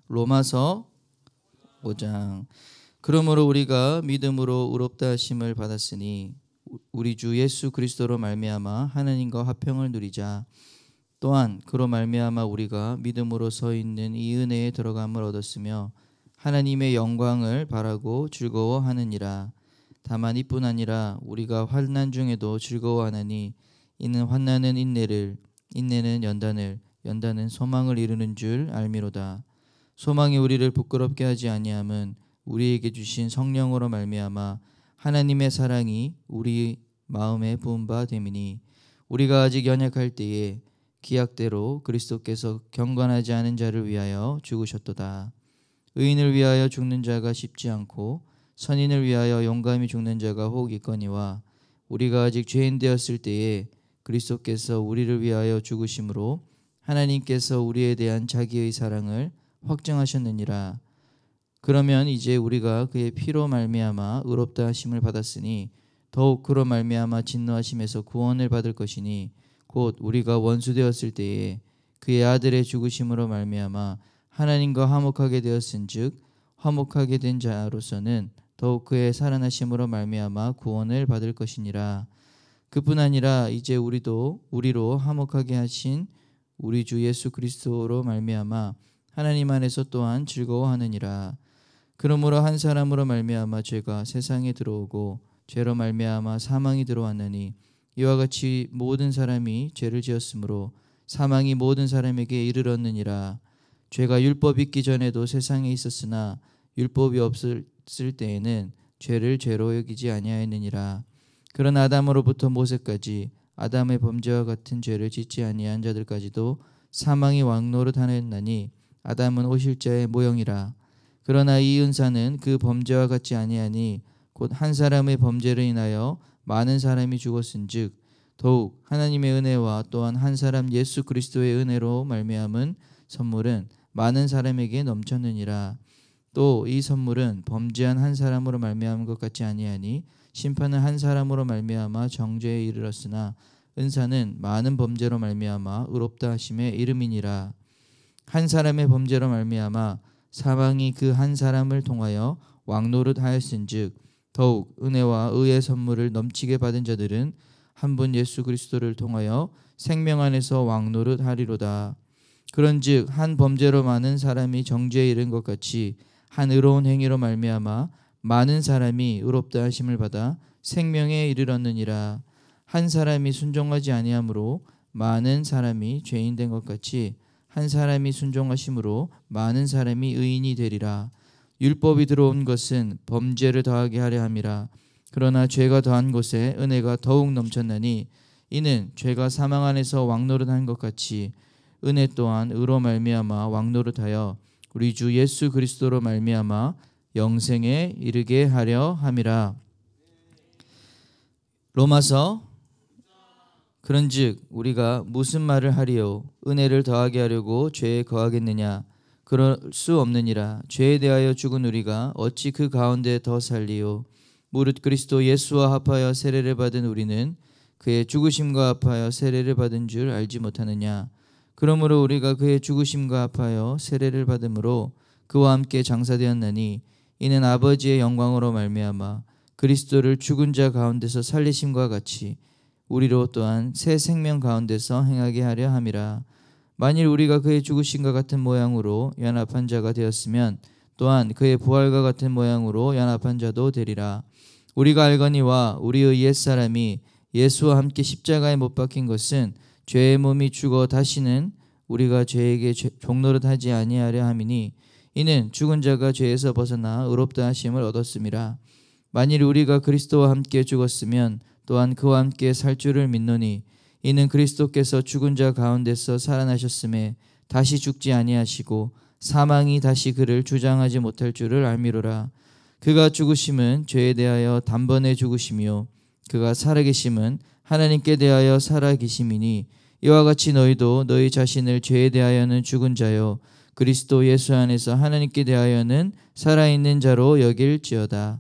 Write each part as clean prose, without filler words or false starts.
로마서 5장. 그러므로 우리가 믿음으로 의롭다 하심을 받았으니 우리 주 예수 그리스도로 말미암아 하나님과 화평을 누리자. 또한 그로 말미암아 우리가 믿음으로 서 있는 이 은혜에 들어감을 얻었으며 하나님의 영광을 바라고 즐거워하느니라. 다만 이뿐 아니라 우리가 환난 중에도 즐거워하나니 이는 환난은 인내를, 인내는 연단을, 연단은 소망을 이루는 줄 알미로다. 소망이 우리를 부끄럽게 하지 아니함은 우리에게 주신 성령으로 말미암아 하나님의 사랑이 우리 마음에 부은 바 됨이니 우리가 아직 연약할 때에 기약대로 그리스도께서 경건하지 않은 자를 위하여 죽으셨도다. 의인을 위하여 죽는 자가 쉽지 않고 선인을 위하여 용감히 죽는 자가 혹 있거니와 우리가 아직 죄인 되었을 때에 그리스도께서 우리를 위하여 죽으심으로 하나님께서 우리에 대한 자기의 사랑을 확증하셨느니라. 그러면 이제 우리가 그의 피로 말미암아 의롭다 하심을 받았으니 더욱 그로 말미암아 진노하심에서 구원을 받을 것이니 곧 우리가 원수 되었을 때에 그의 아들의 죽으심으로 말미암아 하나님과 화목하게 되었은즉 화목하게 된 자로서는 더욱 그의 살아나심으로 말미암아 구원을 받을 것이니라. 그뿐 아니라 이제 우리로 화목하게 하신 우리 주 예수 그리스도로 말미암아 하나님 안에서 또한 즐거워하느니라. 그러므로 한 사람으로 말미암아 죄가 세상에 들어오고 죄로 말미암아 사망이 들어왔나니 이와 같이 모든 사람이 죄를 지었으므로 사망이 모든 사람에게 이르렀느니라. 죄가 율법이 있기 전에도 세상에 있었으나 율법이 없을 때에는 죄를 죄로 여기지 아니하였느니라. 그런 아담으로부터 모세까지 아담의 범죄와 같은 죄를 짓지 아니한 자들까지도 사망이 왕노릇하였나니 아담은 오실자의 모형이라. 그러나 이 은사는 그 범죄와 같지 아니하니 곧 한 사람의 범죄로 인하여 많은 사람이 죽었은즉 더욱 하나님의 은혜와 또한 한 사람 예수 그리스도의 은혜로 말미암은 선물은 많은 사람에게 넘쳤느니라. 또 이 선물은 범죄한 한 사람으로 말미암은 것 같지 아니하니 심판은 한 사람으로 말미암아 정죄에 이르렀으나 은사는 많은 범죄로 말미암아 의롭다 하심의 이름이니라. 한 사람의 범죄로 말미암아 사망이 그 한 사람을 통하여 왕노릇하였은즉 더욱 은혜와 의의 선물을 넘치게 받은 자들은 한 분 예수 그리스도를 통하여 생명 안에서 왕노릇하리로다. 그런즉 한 범죄로 많은 사람이 정죄에 이른 것 같이 한 의로운 행위로 말미암아 많은 사람이 의롭다 하심을 받아 생명에 이르렀느니라. 한 사람이 순종하지 아니함으로 많은 사람이 죄인 된 것 같이 한 사람이 순종하심으로 많은 사람이 의인이 되리라. 율법이 들어온 것은 범죄를 더하게 하려 함이라. 그러나 죄가 더한 곳에 은혜가 더욱 넘쳤나니 이는 죄가 사망 안에서 왕노릇한 것 같이 은혜 또한 의로 말미암아 왕노릇하여 우리 주 예수 그리스도로 말미암아 영생에 이르게 하려 함이라. 로마서. 그런즉 우리가 무슨 말을 하리요? 은혜를 더하게 하려고 죄에 거하겠느냐? 그럴 수 없느니라. 죄에 대하여 죽은 우리가 어찌 그 가운데 더 살리요? 무릇 그리스도 예수와 합하여 세례를 받은 우리는 그의 죽으심과 합하여 세례를 받은 줄 알지 못하느냐? 그러므로 우리가 그의 죽으심과 합하여 세례를 받음으로 그와 함께 장사되었나니 이는 아버지의 영광으로 말미암아 그리스도를 죽은 자 가운데서 살리심과 같이 우리로 또한 새 생명 가운데서 행하게 하려 함이라. 만일 우리가 그의 죽으심과 같은 모양으로 연합한 자가 되었으면 또한 그의 부활과 같은 모양으로 연합한 자도 되리라. 우리가 알거니와 우리의 옛사람이 예수와 함께 십자가에 못 박힌 것은 죄의 몸이 죽어 다시는 우리가 죄에게 종노릇하지 아니하려 함이니 이는 죽은 자가 죄에서 벗어나 의롭다 하심을 얻었음이라. 만일 우리가 그리스도와 함께 죽었으면 또한 그와 함께 살 줄을 믿노니 이는 그리스도께서 죽은 자 가운데서 살아나셨음에 다시 죽지 아니하시고 사망이 다시 그를 주장하지 못할 줄을 알미로라. 그가 죽으심은 죄에 대하여 단번에 죽으심이요 그가 살아계심은 하나님께 대하여 살아계심이니 이와 같이 너희도 너희 자신을 죄에 대하여는 죽은 자요 그리스도 예수 안에서 하나님께 대하여는 살아있는 자로 여길지어다.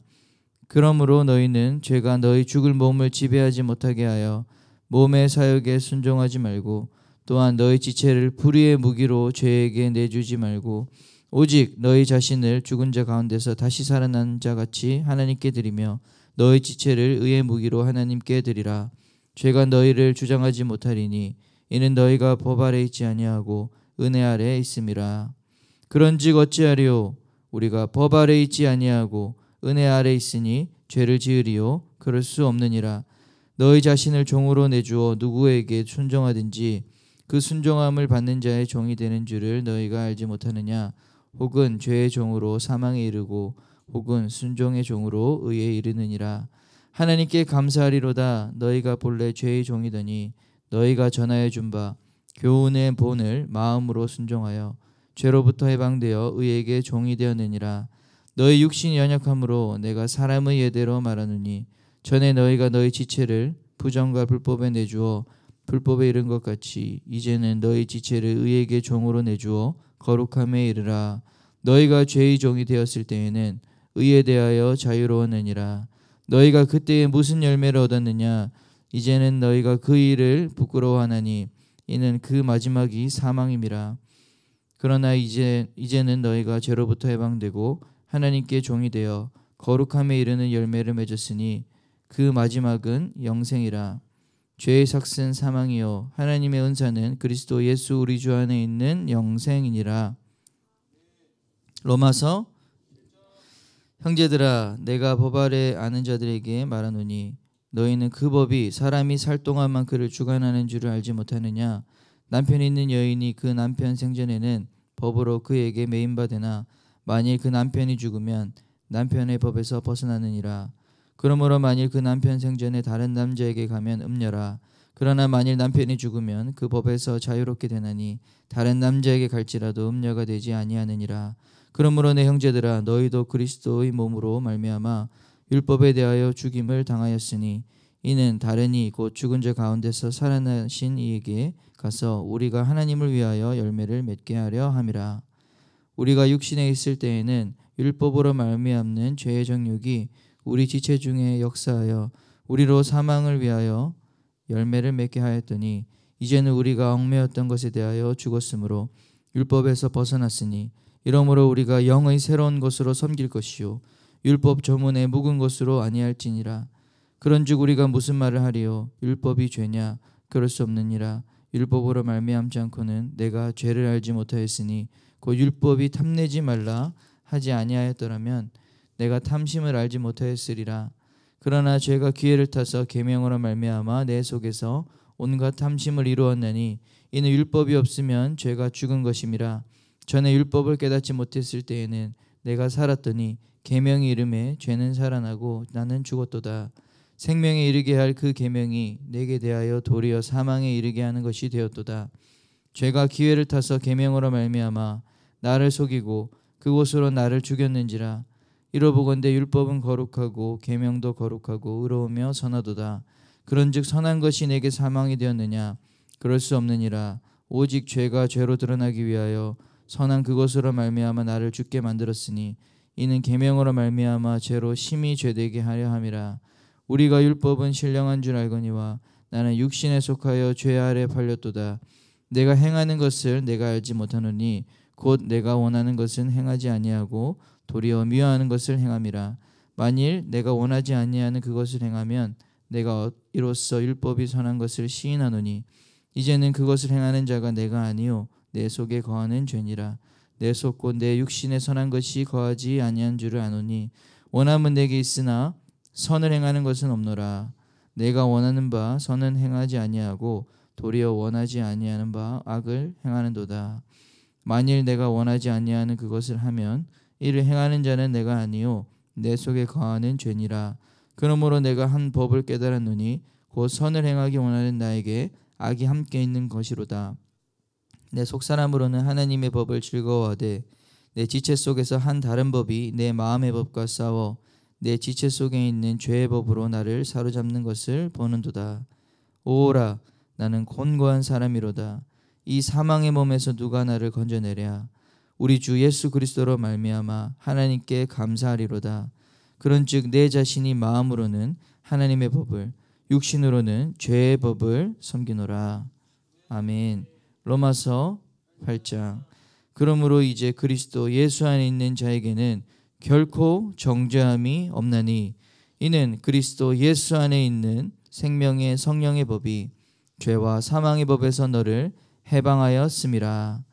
그러므로 너희는 죄가 너희 죽을 몸을 지배하지 못하게 하여 몸의 사욕에 순종하지 말고 또한 너희 지체를 불의의 무기로 죄에게 내주지 말고 오직 너희 자신을 죽은 자 가운데서 다시 살아난 자 같이 하나님께 드리며 너희 지체를 의의 무기로 하나님께 드리라. 죄가 너희를 주장하지 못하리니 이는 너희가 법 아래 있지 아니하고 은혜 아래 있음이라. 그런즉 어찌하리요? 우리가 법 아래 있지 아니하고 은혜 아래 있으니 죄를 지으리요? 그럴 수 없느니라. 너희 자신을 종으로 내주어 누구에게 순종하든지 그 순종함을 받는 자의 종이 되는 줄을 너희가 알지 못하느냐? 혹은 죄의 종으로 사망에 이르고 혹은 순종의 종으로 의에 이르느니라. 하나님께 감사하리로다. 너희가 본래 죄의 종이더니 너희가 전하여 준 바 교훈의 본을 마음으로 순종하여 죄로부터 해방되어 의에게 종이 되었느니라. 너희 육신이 연약함으로 내가 사람의 예대로 말하노니 전에 너희가 너희 지체를 부정과 불법에 내주어 불법에 이른 것 같이 이제는 너희 지체를 의에게 종으로 내주어 거룩함에 이르라. 너희가 죄의 종이 되었을 때에는 의에 대하여 자유로웠느니라. 너희가 그때에 무슨 열매를 얻었느냐? 이제는 너희가 그 일을 부끄러워하나니 이는 그 마지막이 사망임이라. 그러나 이제는 너희가 죄로부터 해방되고 하나님께 종이 되어 거룩함에 이르는 열매를 맺었으니 그 마지막은 영생이라. 죄의 삭은 사망이요 하나님의 은사는 그리스도 예수 우리 주 안에 있는 영생이니라. 로마서 형제들아 내가 법 아래 아는 자들에게 말하노니 너희는 그 법이 사람이 살 동안만 그를 주관하는 줄을 알지 못하느냐? 남편이 있는 여인이 그 남편 생전에는 법으로 그에게 매인받으나 만일 그 남편이 죽으면 남편의 법에서 벗어나느니라. 그러므로 만일 그 남편 생전에 다른 남자에게 가면 음녀라. 그러나 만일 남편이 죽으면 그 법에서 자유롭게 되나니 다른 남자에게 갈지라도 음녀가 되지 아니하느니라. 그러므로 내 형제들아 너희도 그리스도의 몸으로 말미암아 율법에 대하여 죽임을 당하였으니 이는 다른 이 곧 죽은 자 가운데서 살아나신 이에게 가서 우리가 하나님을 위하여 열매를 맺게 하려 함이라. 우리가 육신에 있을 때에는 율법으로 말미암는 죄의 정욕이 우리 지체 중에 역사하여 우리로 사망을 위하여 열매를 맺게 하였더니 이제는 우리가 얽매였던 것에 대하여 죽었으므로 율법에서 벗어났으니 이러므로 우리가 영의 새로운 것으로 섬길 것이요 율법 조문에 묵은 것으로 아니할지니라. 그런즉 우리가 무슨 말을 하리요? 율법이 죄냐? 그럴 수 없느니라. 율법으로 말미암지 않고는 내가 죄를 알지 못하였으니 곧 율법이 탐내지 말라 하지 아니하였더라면 내가 탐심을 알지 못하였으리라. 그러나 죄가 기회를 타서 계명으로 말미암아 내 속에서 온갖 탐심을 이루었나니 이는 율법이 없으면 죄가 죽은 것임이라. 전에 율법을 깨닫지 못했을 때에는 내가 살았더니 계명이 이름에 죄는 살아나고 나는 죽었도다. 생명에 이르게 할 그 계명이 내게 대하여 도리어 사망에 이르게 하는 것이 되었도다. 죄가 기회를 타서 계명으로 말미암아 나를 속이고 그곳으로 나를 죽였는지라. 이로보건대 율법은 거룩하고 계명도 거룩하고 의로우며 선하도다. 그런즉 선한 것이 내게 사망이 되었느냐? 그럴 수 없느니라. 오직 죄가 죄로 드러나기 위하여 선한 그것으로 말미암아 나를 죽게 만들었으니 이는 계명으로 말미암아 죄로 심히 죄되게 하려 함이라. 우리가 율법은 신령한 줄 알거니와 나는 육신에 속하여 죄 아래 팔렸도다. 내가 행하는 것을 내가 알지 못하노니 곧 내가 원하는 것은 행하지 아니하고 도리어 미워하는 것을 행함이라. 만일 내가 원하지 아니하는 그것을 행하면 내가 이로써 율법이 선한 것을 시인하노니 이제는 그것을 행하는 자가 내가 아니요 내 속에 거하는 죄니라. 내 속 곧 내 육신에 선한 것이 거하지 아니한 줄을 아노니 원함은 내게 있으나 선을 행하는 것은 없노라. 내가 원하는 바 선은 행하지 아니하고 도리어 원하지 아니하는 바 악을 행하는도다. 만일 내가 원하지 아니하는 그것을 하면 이를 행하는 자는 내가 아니요 내 속에 거하는 죄니라. 그러므로 내가 한 법을 깨달았노니 곧 선을 행하기 원하는 나에게 악이 함께 있는 것이로다. 내 속사람으로는 하나님의 법을 즐거워하되 내 지체 속에서 한 다른 법이 내 마음의 법과 싸워 내 지체 속에 있는 죄의 법으로 나를 사로잡는 것을 보는도다. 오라 나는 곤고한 사람이로다. 이 사망의 몸에서 누가 나를 건져내랴. 우리 주 예수 그리스도로 말미암아 하나님께 감사하리로다. 그런즉 내 자신이 마음으로는 하나님의 법을 육신으로는 죄의 법을 섬기노라. 아멘. 로마서 8장. 그러므로 이제 그리스도 예수 안에 있는 자에게는 결코 정죄함이 없나니 이는 그리스도 예수 안에 있는 생명의 성령의 법이 죄와 사망의 법에서 너를 해방하였음이라.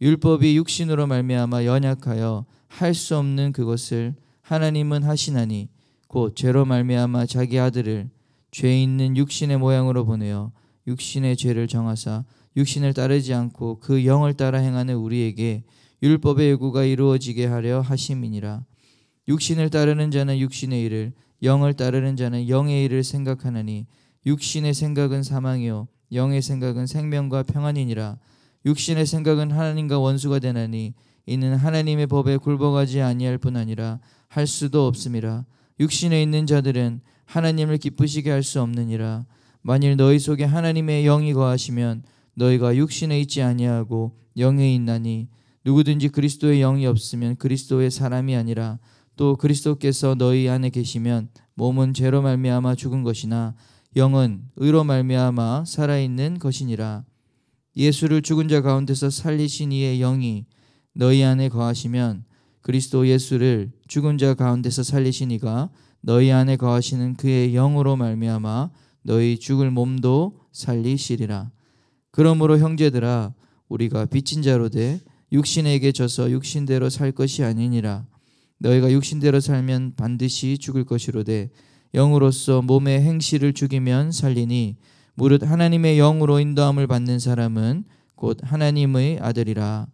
율법이 육신으로 말미암아 연약하여 할 수 없는 그것을 하나님은 하시나니 곧 죄로 말미암아 자기 아들을 죄 있는 육신의 모양으로 보내어 육신의 죄를 정하사 육신을 따르지 않고 그 영을 따라 행하는 우리에게 율법의 요구가 이루어지게 하려 하심이니라. 육신을 따르는 자는 육신의 일을, 영을 따르는 자는 영의 일을 생각하나니 육신의 생각은 사망이요 영의 생각은 생명과 평안이니라. 육신의 생각은 하나님과 원수가 되나니 이는 하나님의 법에 굴복하지 아니할 뿐 아니라 할 수도 없음이라. 육신에 있는 자들은 하나님을 기쁘시게 할 수 없느니라. 만일 너희 속에 하나님의 영이 거하시면 너희가 육신에 있지 아니하고 영에 있나니 누구든지 그리스도의 영이 없으면 그리스도의 사람이 아니라. 또 그리스도께서 너희 안에 계시면 몸은 죄로 말미암아 죽은 것이나 영은 의로 말미암아 살아있는 것이니라. 예수를 죽은 자 가운데서 살리신 이의 영이 너희 안에 거하시면 그리스도 예수를 죽은 자 가운데서 살리신 이가 너희 안에 거하시는 그의 영으로 말미암아 너희 죽을 몸도 살리시리라. 그러므로 형제들아 우리가 빚진 자로 돼 육신에게 져서 육신대로 살 것이 아니니라. 너희가 육신대로 살면 반드시 죽을 것이로되 영으로서 몸의 행실을 죽이면 살리니 무릇 하나님의 영으로 인도함을 받는 사람은 곧 하나님의 아들이라.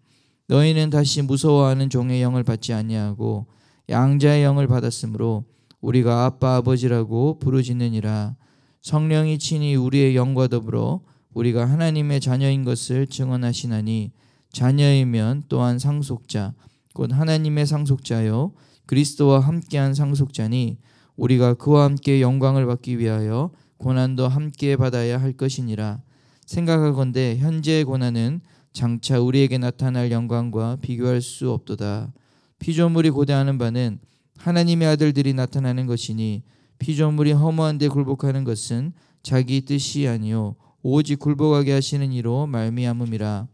너희는 다시 무서워하는 종의 영을 받지 아니하고 양자의 영을 받았으므로 우리가 아빠 아버지라고 부르짖느니라. 성령이 친히 우리의 영과 더불어 우리가 하나님의 자녀인 것을 증언하시나니 자녀이면 또한 상속자 곧 하나님의 상속자요 그리스도와 함께한 상속자니 우리가 그와 함께 영광을 받기 위하여 고난도 함께 받아야 할 것이니라. 생각하건대 현재의 고난은 장차 우리에게 나타날 영광과 비교할 수 없도다. 피조물이 고대하는 바는 하나님의 아들들이 나타나는 것이니 피조물이 허무한 데 굴복하는 것은 자기 뜻이 아니요 오직 굴복하게 하시는 이로 말미암음이라.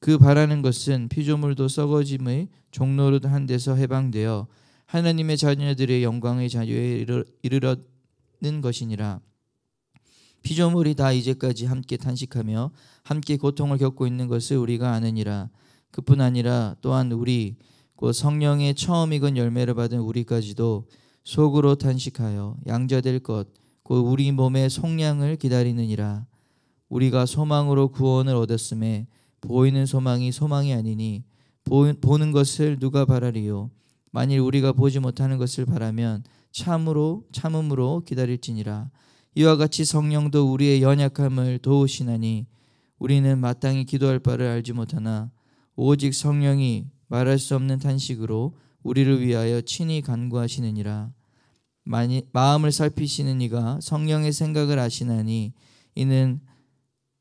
그 바라는 것은 피조물도 썩어짐의 종노릇 한 데서 해방되어 하나님의 자녀들의 영광의 자유에 이르러는 것이니라. 피조물이 다 이제까지 함께 탄식하며 함께 고통을 겪고 있는 것을 우리가 아느니라. 그뿐 아니라 또한 우리 곧 성령의 처음 익은 열매를 받은 우리까지도 속으로 탄식하여 양자될 것 곧 우리 몸의 속량을 기다리느니라. 우리가 소망으로 구원을 얻었음에 보이는 소망이 소망이 아니니 보는 것을 누가 바라리요. 만일 우리가 보지 못하는 것을 바라면 참음으로 기다릴지니라. 이와 같이 성령도 우리의 연약함을 도우시나니 우리는 마땅히 기도할 바를 알지 못하나 오직 성령이 말할 수 없는 탄식으로 우리를 위하여 친히 간구하시느니라. 마음을 살피시는 이가 성령의 생각을 아시나니 이는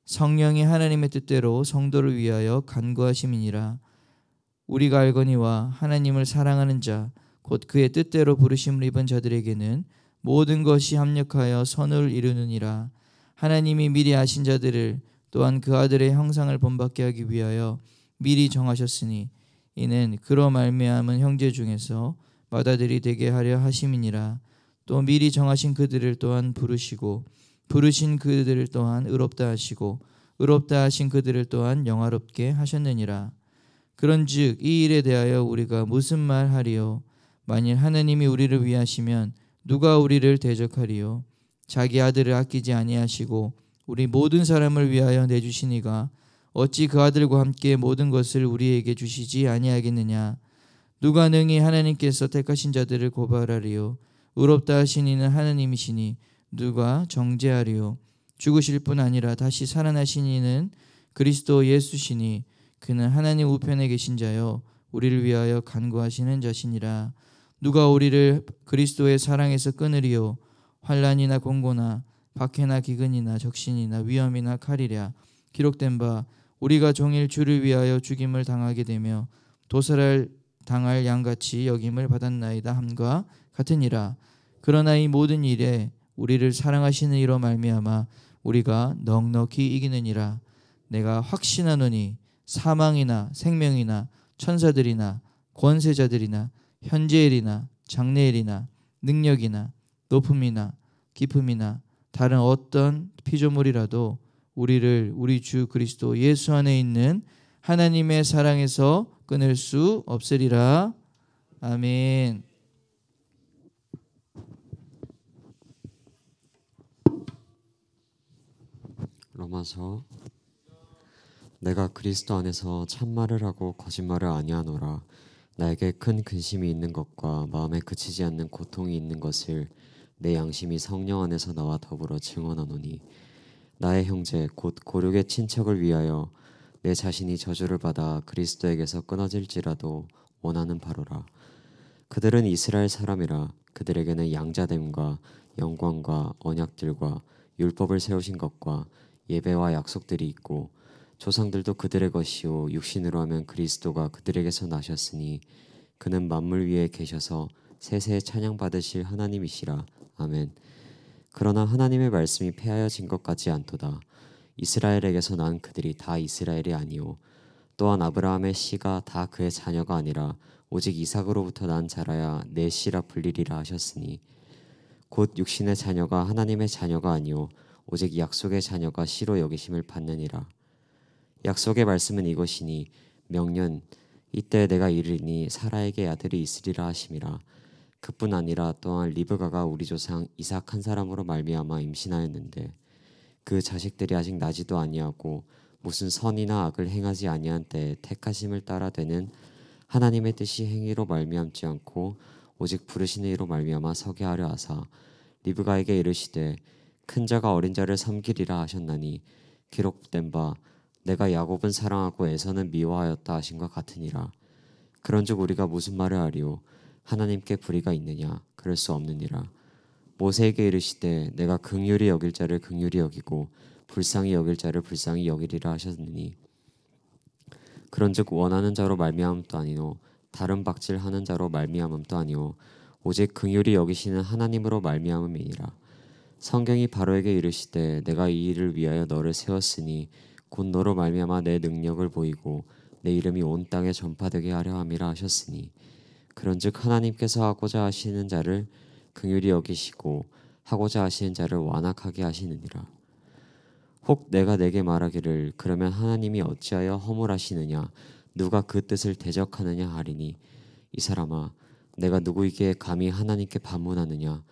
성령이 하나님의 뜻대로 성도를 위하여 간구하심이니라. 우리가 알거니와 하나님을 사랑하는 자 곧 그의 뜻대로 부르심을 입은 자들에게는 모든 것이 합력하여 선을 이루느니라. 하나님이 미리 아신 자들을 또한 그 아들의 형상을 본받게 하기 위하여 미리 정하셨으니 이는 그로 말미암은 형제 중에서 맏아들이 되게 하려 하심이니라. 또 미리 정하신 그들을 또한 부르시고 부르신 그들을 또한 의롭다 하시고 의롭다 하신 그들을 또한 영화롭게 하셨느니라. 그런즉 이 일에 대하여 우리가 무슨 말 하리요? 만일 하나님이 우리를 위하시면 누가 우리를 대적하리요? 자기 아들을 아끼지 아니하시고 우리 모든 사람을 위하여 내주시니가 어찌 그 아들과 함께 모든 것을 우리에게 주시지 아니하겠느냐? 누가 능히 하나님께서 택하신 자들을 고발하리요? 의롭다 하신 이는 하나님이시니 누가 정죄하리요? 죽으실 뿐 아니라 다시 살아나신 이는 그리스도 예수시니 그는 하나님 우편에 계신 자요 우리를 위하여 간구하시는 자시니라. 누가 우리를 그리스도의 사랑에서 끊으리요? 환난이나 공고나 박해나 기근이나 적신이나 위험이나 칼이랴. 기록된 바 우리가 종일 주를 위하여 죽임을 당하게 되며 도살을 당할 양같이 여김을 받았나이다 함과 같으니라. 그러나 이 모든 일에 우리를 사랑하시는 이로 말미암아 우리가 넉넉히 이기느니라. 내가 확신하노니 사망이나 생명이나 천사들이나 권세자들이나 현재일이나 장래일이나 능력이나 높음이나 깊음이나 다른 어떤 피조물이라도 우리를 우리 주 그리스도 예수 안에 있는 하나님의 사랑에서 끊을 수 없으리라. 아멘. 로마서. 내가 그리스도 안에서 참말을 하고 거짓말을 아니하노라. 나에게 큰 근심이 있는 것과 마음에 그치지 않는 고통이 있는 것을 내 양심이 성령 안에서 나와 더불어 증언하노니, 나의 형제 곧 고륙의 친척을 위하여 내 자신이 저주를 받아 그리스도에게서 끊어질지라도 원하는 바로라. 그들은 이스라엘 사람이라. 그들에게는 양자됨과 영광과 언약들과 율법을 세우신 것과 예배와 약속들이 있고, 조상들도 그들의 것이요 육신으로 하면 그리스도가 그들에게서 나셨으니 그는 만물 위에 계셔서 세세에 찬양 받으실 하나님이시라. 아멘. 그러나 하나님의 말씀이 폐하여진 것 같지 않도다. 이스라엘에게서 난 그들이 다 이스라엘이 아니요 또한 아브라함의 씨가 다 그의 자녀가 아니라 오직 이삭으로부터 난 자라야 내 씨라 불리리라 하셨으니, 곧 육신의 자녀가 하나님의 자녀가 아니요 오직 약속의 자녀가 씨로 여기심을 받느니라. 약속의 말씀은 이것이니, 명년 이때 내가 이르리니 사라에게 아들이 있으리라 하심이라. 그뿐 아니라 또한 리브가가 우리 조상 이삭 한 사람으로 말미암아 임신하였는데, 그 자식들이 아직 나지도 아니하고 무슨 선이나 악을 행하지 아니한 때에 택하심을 따라 되는 하나님의 뜻이 행위로 말미암지 않고 오직 부르신 의로 말미암아 서게 하려 하사, 리브가에게 이르시되 큰 자가 어린 자를 섬기리라 하셨나니, 기록된 바 내가 야곱은 사랑하고 에서는 미워하였다 하신과 같으니라. 그런즉 우리가 무슨 말을 하리요? 하나님께 불의가 있느냐? 그럴 수 없느니라. 모세에게 이르시되 내가 긍휼히 여길 자를 긍휼히 여기고 불쌍히 여길 자를 불쌍히 여기리라 하셨느니, 그런즉 원하는 자로 말미암음도 아니요 다른 박질하는 자로 말미암음도 아니요 오직 긍휼히 여기시는 하나님으로 말미암음이니라. 성경이 바로에게 이르시되 내가 이 일을 위하여 너를 세웠으니 곧 너로 말미암아 내 능력을 보이고 내 이름이 온 땅에 전파되게 하려 함이라 하셨으니, 그런즉 하나님께서 하고자 하시는 자를 긍휼히 여기시고 하고자 하시는 자를 완악하게 하시느니라. 혹 내가 내게 말하기를 그러면 하나님이 어찌하여 허물하시느냐, 누가 그 뜻을 대적하느냐 하리니, 이 사람아 내가 누구에게 감히 하나님께 반문하느냐?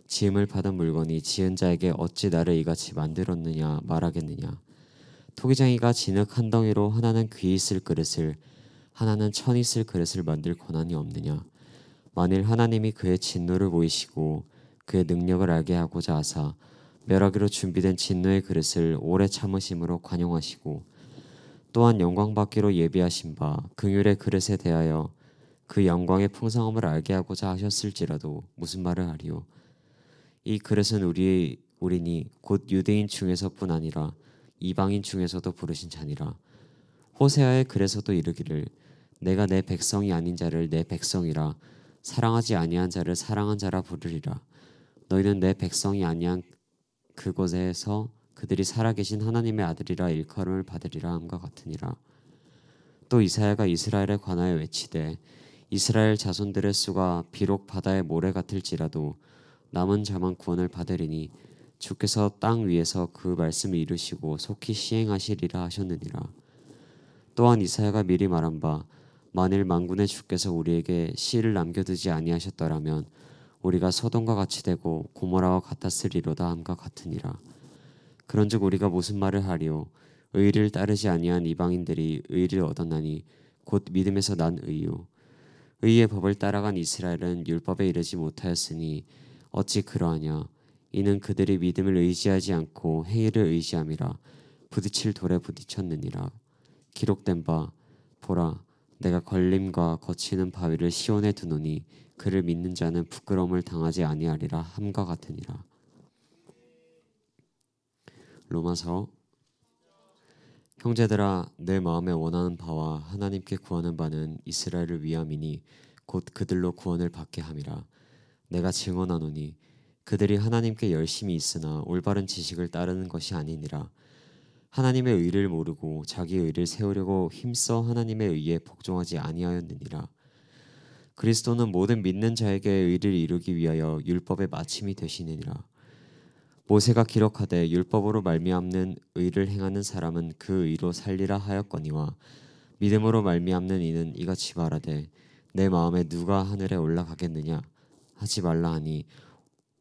지음을 받은 물건이 지은 자에게 어찌 나를 이같이 만들었느냐 말하겠느냐? 토기장이가 진흙 한 덩이로 하나는 귀 있을 그릇을 하나는 천 있을 그릇을 만들 권한이 없느냐? 만일 하나님이 그의 진노를 보이시고 그의 능력을 알게 하고자 하사 멸하기로 준비된 진노의 그릇을 오래 참으심으로 관용하시고, 또한 영광 받기로 예비하신 바 긍휼의 그릇에 대하여 그 영광의 풍성함을 알게 하고자 하셨을지라도 무슨 말을 하리요? 이 그릇은 우리니 곧 유대인 중에서뿐 아니라 이방인 중에서도 부르신 자니라. 호세아의 글에서도 이르기를 내가 내 백성이 아닌 자를 내 백성이라, 사랑하지 아니한 자를 사랑한 자라 부르리라. 너희는 내 백성이 아니한 그곳에서 그들이 살아계신 하나님의 아들이라 일컬음을 받으리라 함과 같으니라. 또 이사야가 이스라엘에 관하여 외치되 이스라엘 자손들의 수가 비록 바다의 모래 같을지라도 남은 자만 구원을 받으리니, 주께서 땅 위에서 그 말씀을 이루시고 속히 시행하시리라 하셨느니라. 또한 이사야가 미리 말한 바 만일 만군의 주께서 우리에게 씨를 남겨두지 아니하셨더라면 우리가 소돔과 같이 되고 고모라와 같았으리로다 함과 같으니라. 그런즉 우리가 무슨 말을 하리요? 의를 따르지 아니한 이방인들이 의를 얻었나니 곧 믿음에서 난 의요. 의의 법을 따라간 이스라엘은 율법에 이르지 못하였으니 어찌 그러하냐? 이는 그들이 믿음을 의지하지 않고 행위를 의지함이라 부딪힐 돌에 부딪혔느니라. 기록된 바 보라 내가 걸림과 거치는 바위를 시온에 두노니 그를 믿는 자는 부끄러움을 당하지 아니하리라 함과 같으니라. 로마서. 형제들아 내 마음에 원하는 바와 하나님께 구하는 바는 이스라엘을 위함이니 곧 그들로 구원을 받게 함이라. 내가 증언하노니 그들이 하나님께 열심히 있으나 올바른 지식을 따르는 것이 아니니라. 하나님의 의를 모르고 자기 의를 세우려고 힘써 하나님의 의에 복종하지 아니하였느니라. 그리스도는 모든 믿는 자에게 의를 이루기 위하여 율법의 마침이 되시느니라. 모세가 기록하되 율법으로 말미암는 의를 행하는 사람은 그 의로 살리라 하였거니와 믿음으로 말미암는 이는 이같이 말하되 내 마음에 누가 하늘에 올라가겠느냐 하지 말라 하니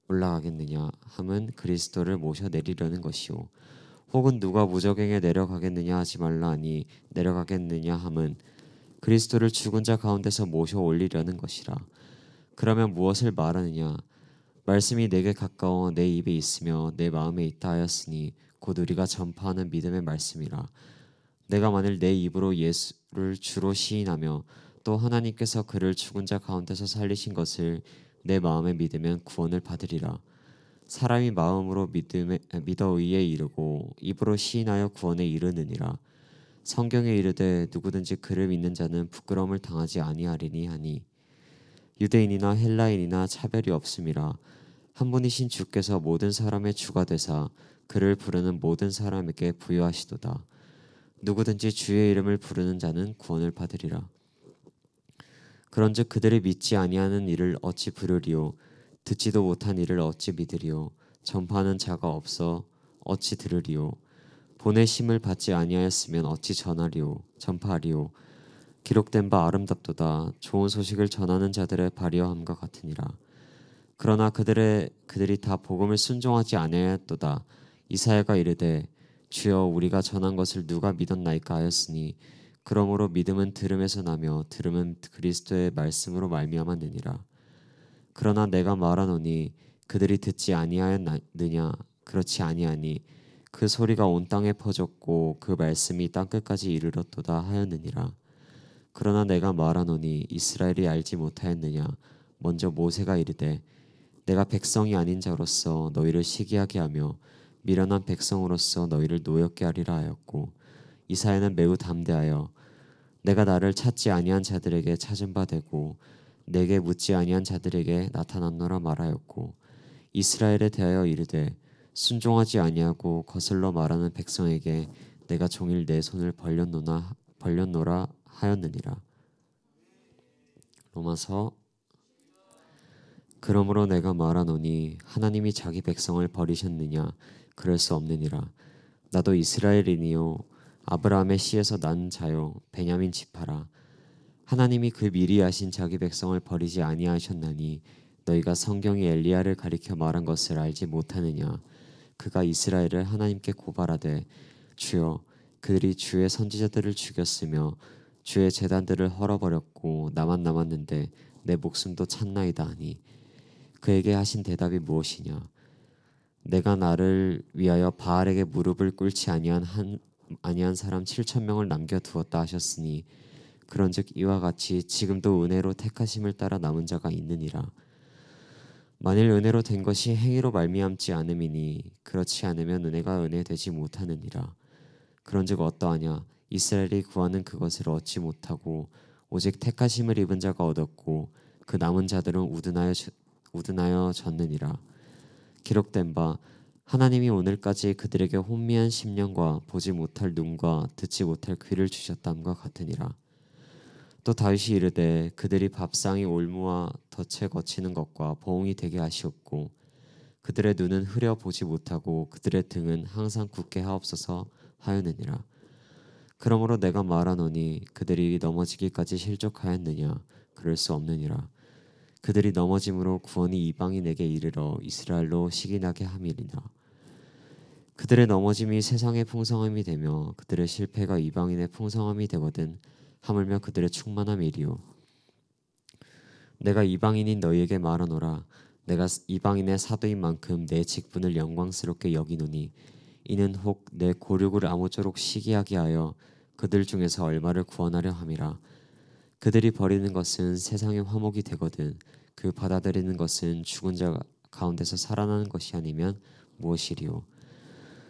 올라가겠느냐 함은 그리스도를 모셔 내리려는 것이요 혹은 누가 무저갱에 내려가겠느냐 하지 말라 하니 내려가겠느냐 함은 그리스도를 죽은 자 가운데서 모셔 올리려는 것이라. 그러면 무엇을 말하느냐? 말씀이 내게 가까워 내 입에 있으며 내 마음에 있다 하였으니 곧 우리가 전파하는 믿음의 말씀이라. 내가 만일 내 입으로 예수를 주로 시인하며 또 하나님께서 그를 죽은 자 가운데서 살리신 것을 내 마음에 믿으면 구원을 받으리라. 사람이 마음으로 믿어 의에 이르고 입으로 시인하여 구원에 이르느니라. 성경에 이르되 누구든지 그를 믿는 자는 부끄러움을 당하지 아니하리니 하니 유대인이나 헬라인이나 차별이 없음이라. 한 분이신 주께서 모든 사람의 주가 되사 그를 부르는 모든 사람에게 부여하시도다. 누구든지 주의 이름을 부르는 자는 구원을 받으리라. 그런즉 그들이 믿지 아니하는 이를 어찌 부르리요 듣지도 못한 이를 어찌 믿으리요 전파하는 자가 없어 어찌 들으리요 보내심을 받지 아니하였으면 어찌 전파하리요 기록된 바 아름답도다 좋은 소식을 전하는 자들의 발휘함과 같으니라. 그러나 그들이 다 복음을 순종하지 아니하였도다. 이사야가 이르되 주여 우리가 전한 것을 누가 믿었나이까 하였으니 그러므로 믿음은 들음에서 나며 들음은 그리스도의 말씀으로 말미암았느니라. 그러나 내가 말하노니 그들이 듣지 아니하였느냐 그렇지 아니하니 그 소리가 온 땅에 퍼졌고 그 말씀이 땅끝까지 이르렀도다 하였느니라. 그러나 내가 말하노니 이스라엘이 알지 못하였느냐 먼저 모세가 이르되 내가 백성이 아닌 자로서 너희를 시기하게 하며 미련한 백성으로서 너희를 노엽게 하리라 하였고 이사야는 매우 담대하여 내가 나를 찾지 아니한 자들에게 찾은 바 되고 내게 묻지 아니한 자들에게 나타났노라 말하였고 이스라엘에 대하여 이르되 순종하지 아니하고 거슬러 말하는 백성에게 내가 종일 내 손을 벌렸노라 하였느니라. 로마서 그러므로 내가 말하노니 하나님이 자기 백성을 버리셨느냐 그럴 수 없느니라. 나도 이스라엘인이요 아브라함의 씨에서 난 자요 베냐민 지파라. 하나님이 그 미리 하신 자기 백성을 버리지 아니하셨나니 너희가 성경이 엘리야를 가리켜 말한 것을 알지 못하느냐. 그가 이스라엘을 하나님께 고발하되 주여 그들이 주의 선지자들을 죽였으며 주의 제단들을 헐어버렸고 나만 남았는데 내 목숨도 찼나이다 하니 그에게 하신 대답이 무엇이냐. 내가 나를 위하여 바알에게 무릎을 꿇지 아니한 사람 7,000명을 남겨두었다 하셨으니 그런즉 이와 같이 지금도 은혜로 택하심을 따라 남은 자가 있느니라. 만일 은혜로 된 것이 행위로 말미암지 않음이니 그렇지 않으면 은혜가 은혜 되지 못하느니라. 그런즉 어떠하냐 이스라엘이 구하는 그것을 얻지 못하고 오직 택하심을 입은 자가 얻었고 그 남은 자들은 우둔하여 졌느니라. 기록된 바 하나님이 오늘까지 그들에게 혼미한 심령과 보지 못할 눈과 듣지 못할 귀를 주셨담과 같으니라. 또 다윗이 이르되 그들이 밥상이 올무와 덫에 거치는 것과 보응이 되게 하시옵고 그들의 눈은 흐려 보지 못하고 그들의 등은 항상 굳게 하옵소서 하였느니라. 그러므로 내가 말하노니 그들이 넘어지기까지 실족하였느냐 그럴 수 없느니라. 그들이 넘어짐으로 구원이 이방인에게 이르러 이스라엘로 시기나게 함이리라. 그들의 넘어짐이 세상의 풍성함이 되며 그들의 실패가 이방인의 풍성함이 되거든 하물며 그들의 충만함이리요. 내가 이방인인 너희에게 말하노라. 내가 이방인의 사도인 만큼 내 직분을 영광스럽게 여기노니 이는 혹 내 고륙을 아무쪼록 시기하게 하여 그들 중에서 얼마를 구원하려 함이라. 그들이 버리는 것은 세상의 화목이 되거든 그 받아들이는 것은 죽은 자 가운데서 살아나는 것이 아니면 무엇이리요.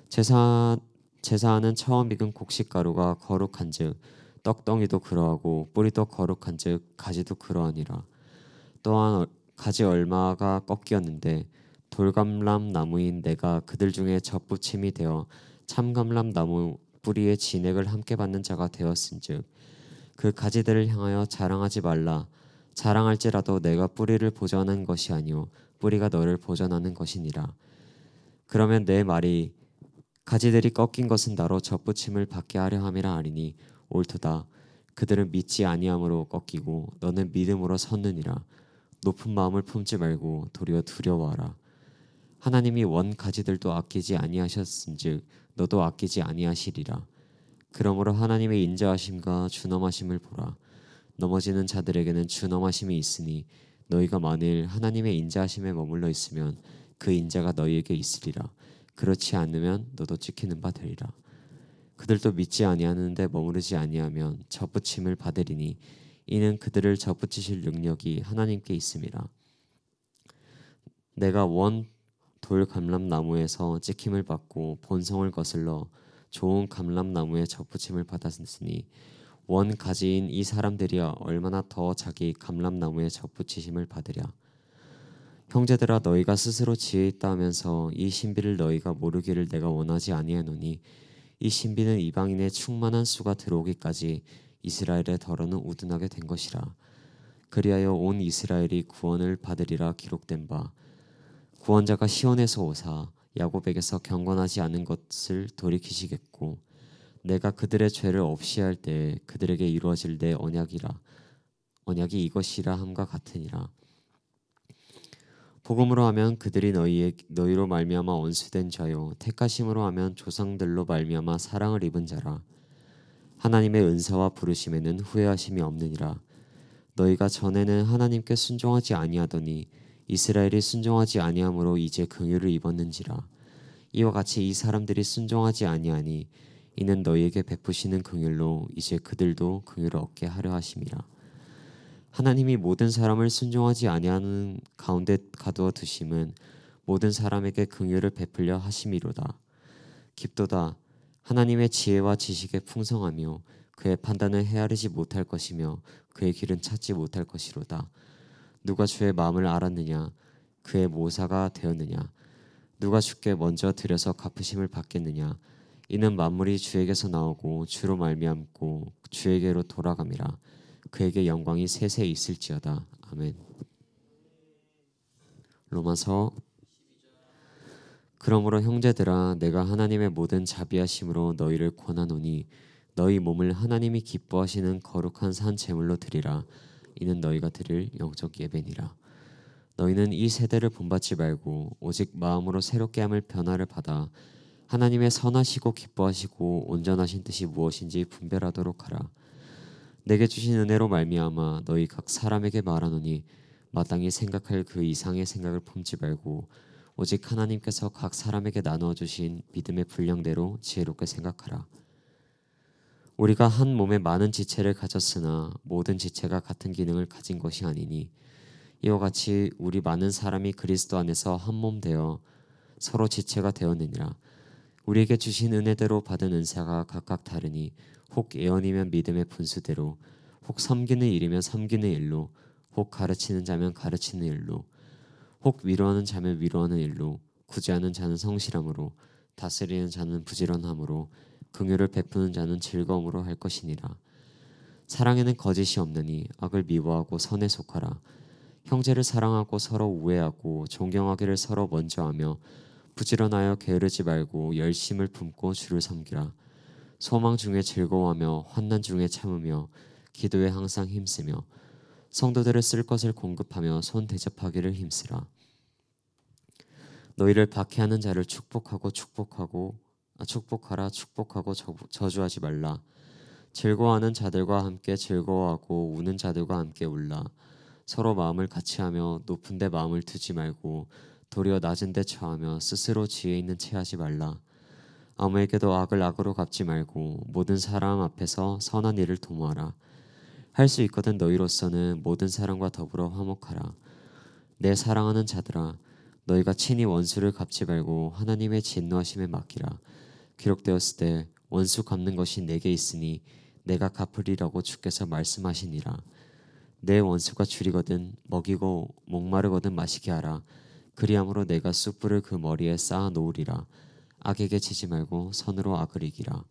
제사하는 처음 익은 곡식가루가 거룩한즉 떡덩이도 그러하고 뿌리도 거룩한즉 가지도 그러하니라. 또한 가지 얼마가 꺾이었는데 돌감람 나무인 내가 그들 중에 젖붙임이 되어 참감람 나무 뿌리의 진액을 함께 받는 자가 되었은즉 그 가지들을 향하여 자랑하지 말라. 자랑할지라도 내가 뿌리를 보전한 것이 아니요 뿌리가 너를 보전하는 것이니라. 그러면 내 말이 가지들이 꺾인 것은 나로 접붙임을 받게 하려 함이라 하리니 옳도다. 그들은 믿지 아니함으로 꺾이고 너는 믿음으로 섰느니라. 높은 마음을 품지 말고 도리어 두려워하라. 하나님이 원 가지들도 아끼지 아니하셨은즉 너도 아끼지 아니하시리라. 그러므로 하나님의 인자하심과 준엄하심을 보라. 넘어지는 자들에게는 준엄하심이 있으니 너희가 만일 하나님의 인자하심에 머물러 있으면 그 인자가 너희에게 있으리라. 그렇지 않으면 너도 찍히는 바 되리라. 그들도 믿지 아니하는데 머무르지 아니하면 접붙임을 받으리니 이는 그들을 접붙이실 능력이 하나님께 있음이라. 내가 원 돌 감람나무에서 찍힘을 받고 본성을 거슬러 좋은 감람나무에 접붙임을 받았으니 원 가지인 이 사람들이야 얼마나 더 자기 감람나무에 접붙이심을 받으랴. 형제들아 너희가 스스로 지혜 있다 하면서 이 신비를 너희가 모르기를 내가 원하지 아니하노니 이 신비는 이방인의 충만한 수가 들어오기까지 이스라엘의 더러는 우둔하게 된 것이라. 그리하여 온 이스라엘이 구원을 받으리라 기록된 바 구원자가 시온에서 오사 야곱에게서 경건하지 않은 것을 돌이키시겠고 내가 그들의 죄를 없이 할 때 그들에게 이루어질 내 언약이 이것이라 함과 같으니라. 복음으로 하면 그들이 너희로 말미암아 언수된 자요 택하심으로 하면 조상들로 말미암아 사랑을 입은 자라. 하나님의 은사와 부르심에는 후회하심이 없느니라. 너희가 전에는 하나님께 순종하지 아니하더니 이스라엘이 순종하지 아니함으로 이제 긍휼을 입었는지라. 이와 같이 이 사람들이 순종하지 아니하니 이는 너희에게 베푸시는 긍휼로 이제 그들도 긍휼을 얻게 하려 하심이라. 하나님이 모든 사람을 순종하지 아니하는 가운데 가두어 두심은 모든 사람에게 긍휼을 베풀려 하심이로다. 깊도다. 하나님의 지혜와 지식에 풍성하며 그의 판단을 헤아리지 못할 것이며 그의 길은 찾지 못할 것이로다. 누가 주의 마음을 알았느냐? 그의 모사가 되었느냐? 누가 주께 먼저 들여서 갚으심을 받겠느냐? 이는 만물이 주에게서 나오고 주로 말미암고 주에게로 돌아감이라. 그에게 영광이 세세 있을지어다. 아멘. 로마서. 그러므로 형제들아 내가 하나님의 모든 자비하심으로 너희를 권하노니 너희 몸을 하나님이 기뻐하시는 거룩한 산 제물로 드리라. 이는 너희가 드릴 영적 예배니라. 너희는 이 세대를 본받지 말고 오직 마음으로 새롭게 함을 변화를 받아 하나님의 선하시고 기뻐하시고 온전하신 뜻이 무엇인지 분별하도록 하라. 내게 주신 은혜로 말미암아 너희 각 사람에게 말하노니 마땅히 생각할 그 이상의 생각을 품지 말고 오직 하나님께서 각 사람에게 나누어 주신 믿음의 분량대로 지혜롭게 생각하라. 우리가 한 몸에 많은 지체를 가졌으나 모든 지체가 같은 기능을 가진 것이 아니니 이와 같이 우리 많은 사람이 그리스도 안에서 한 몸 되어 서로 지체가 되었느니라. 우리에게 주신 은혜대로 받은 은사가 각각 다르니 혹 예언이면 믿음의 분수대로, 혹 섬기는 일이면 섬기는 일로, 혹 가르치는 자면 가르치는 일로, 혹 위로하는 자면 위로하는 일로, 구제하는 자는 성실함으로, 다스리는 자는 부지런함으로, 긍휼을 베푸는 자는 즐거움으로 할 것이니라. 사랑에는 거짓이 없느니 악을 미워하고 선에 속하라. 형제를 사랑하고 서로 우애하고 존경하기를 서로 먼저 하며 부지런하여 게으르지 말고 열심을 품고 주를 섬기라. 소망 중에 즐거워하며 환난 중에 참으며 기도에 항상 힘쓰며 성도들을 쓸 것을 공급하며 손 대접하기를 힘쓰라. 너희를 박해하는 자를 축복하라. 축복하고 저주하지 말라. 즐거워하는 자들과 함께 즐거워하고 우는 자들과 함께 울라. 서로 마음을 같이하며 높은 데 마음을 두지 말고 도리어 낮은 데 처하며 스스로 지혜 있는 채 하지 말라. 아무에게도 악을 악으로 갚지 말고 모든 사람 앞에서 선한 일을 도모하라. 할 수 있거든 너희로서는 모든 사람과 더불어 화목하라. 내 사랑하는 자들아, 너희가 친히 원수를 갚지 말고 하나님의 진노하심에 맡기라. 기록되었을 때 원수 갚는 것이 내게 있으니 내가 갚으리라고 주께서 말씀하시니라. 내 원수가 줄이거든 먹이고 목마르거든 마시게 하라. 그리함으로 내가 숯불을 그 머리에 쌓아 놓으리라. 악에게 지지 말고 선으로 악을 이기라.